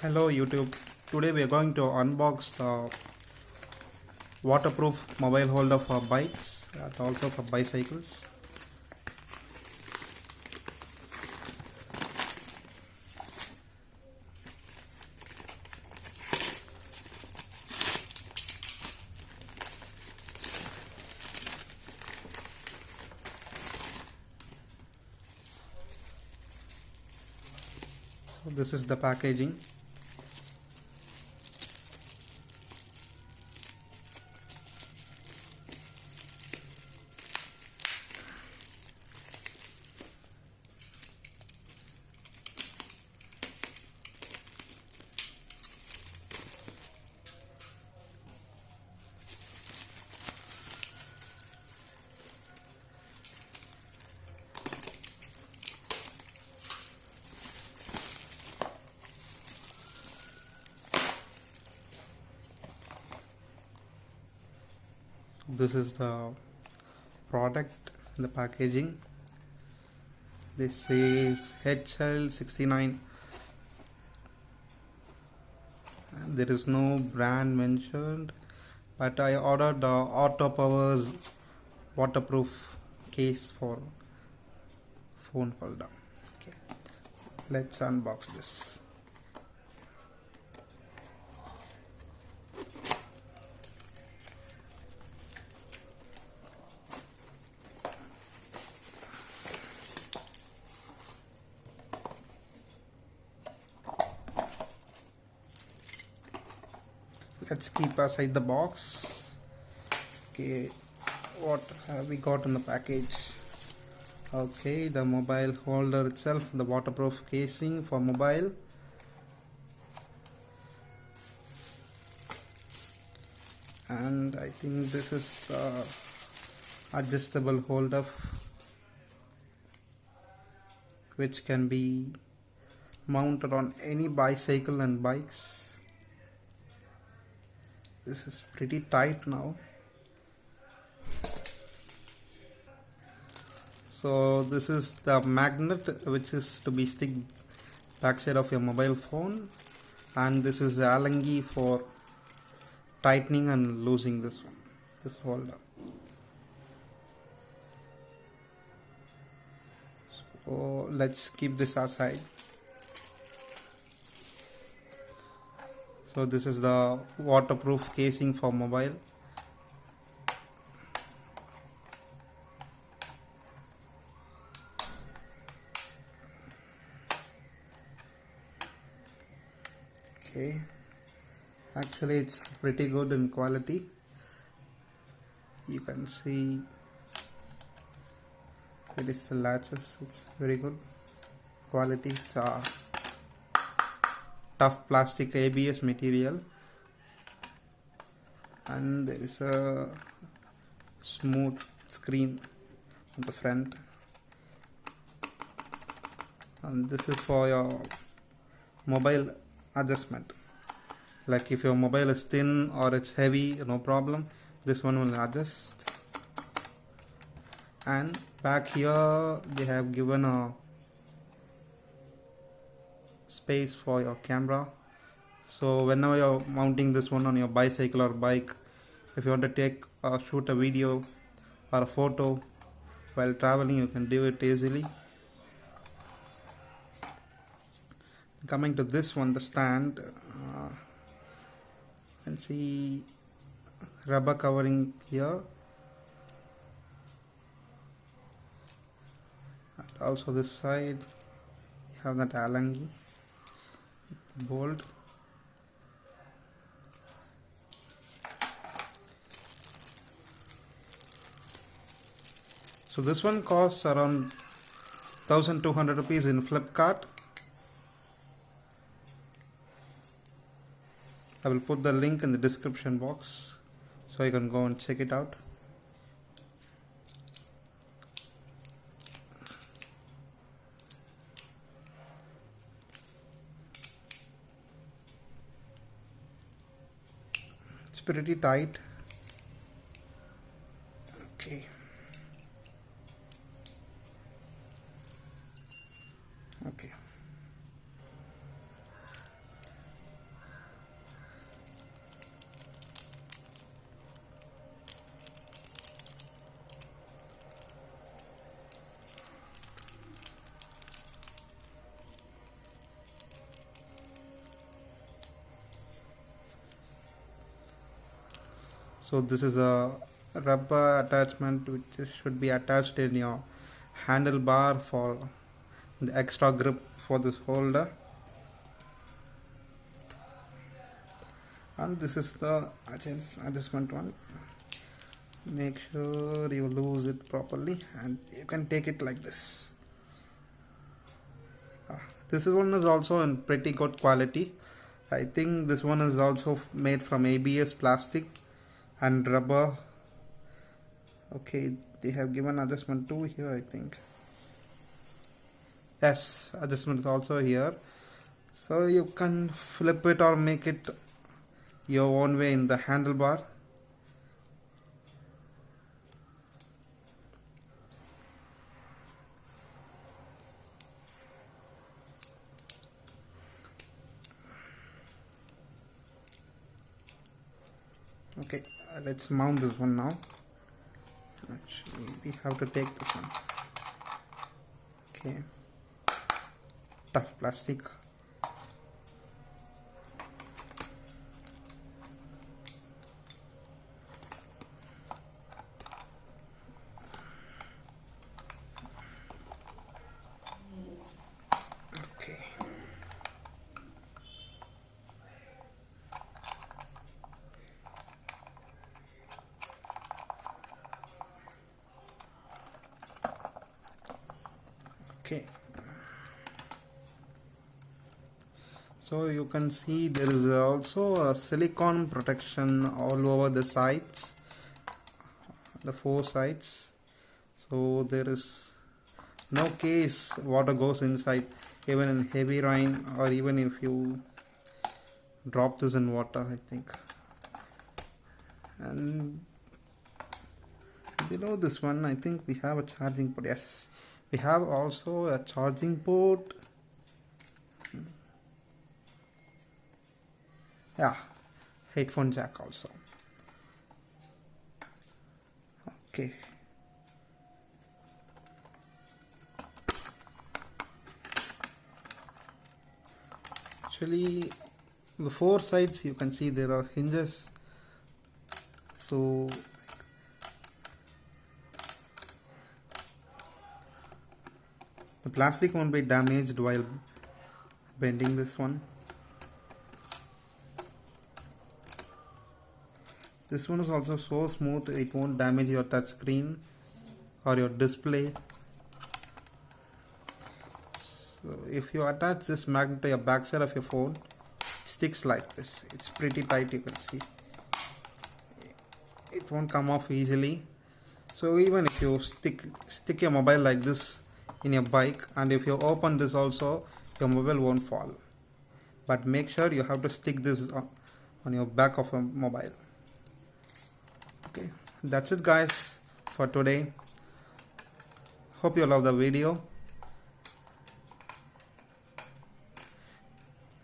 Hello YouTube. Today we are going to unbox the waterproof mobile holder for bikes and also for bicycles. So this is the packaging. This is the product, the packaging. This is HL69 and there is no brand mentioned, but I ordered the AutoPowerz waterproof case for phone holder. Okay, let's unbox this. Let's keep aside the box. Okay, what have we got in the package? Okay, the mobile holder itself, the waterproof casing for mobile. And I think this is the adjustable holder which can be mounted on any bicycle and bikes. This is pretty tight now. So this is the magnet which is to be stick backside of your mobile phone, and this is the Allen key for tightening and losing this holder. So let's keep this aside. So this is the waterproof casing for mobile. Okay, actually it's pretty good in quality. You can see it is the latches, it's very good quality. Tough plastic ABS material, and there is a smooth screen on the front, and this is for your mobile adjustment. Like if your mobile is thin or it's heavy, no problem, this one will adjust. And back here they have given a space for your camera, so whenever you're mounting this one on your bicycle or bike, if you want to take or shoot a video or a photo while traveling, you can do it easily. Coming to this one, the stand, you can see rubber covering here, and also this side you have that Allen key, bolt. So this one costs around 1200 rupees in Flipkart. I will put the link in the description box so you can go and check it out. It's pretty tight. Okay. Okay. So this is a rubber attachment which should be attached in your handlebar for the extra grip for this holder. And this is the adjustment one. Make sure you loose it properly and you can take it like this. This one is also in pretty good quality. I think this one is also made from ABS plastic and rubber. Okay, they have given adjustment 2 here, I think. Yes, adjustment is also here. So you can flip it or make it your own way in the handlebar. Okay, let's mount this one now. Actually, we have to take this one. Okay, tough plastic. Okay. Okay, so you can see there is also a silicone protection all over the sides, the 4 sides, so there is no case water goes inside even in heavy rain, or even if you drop this in water, I think. And below this one, I think we have a charging port. Yes, we have also a charging port. Yeah, headphone jack also. Okay. Actually, the 4 sides you can see there are hinges. So the plastic won't be damaged while bending this one. This one is also so smooth it won't damage your touch screen or your display. So if you attach this magnet to your back side of your phone, it sticks like this. It's pretty tight, you can see. It won't come off easily. So even if you stick your mobile like this in your bike, and if you open this also, your mobile won't fall. But make sure you have to stick this on your back of a mobile. Okay, that's it guys for today. Hope you love the video.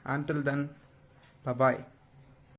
Until then, bye bye.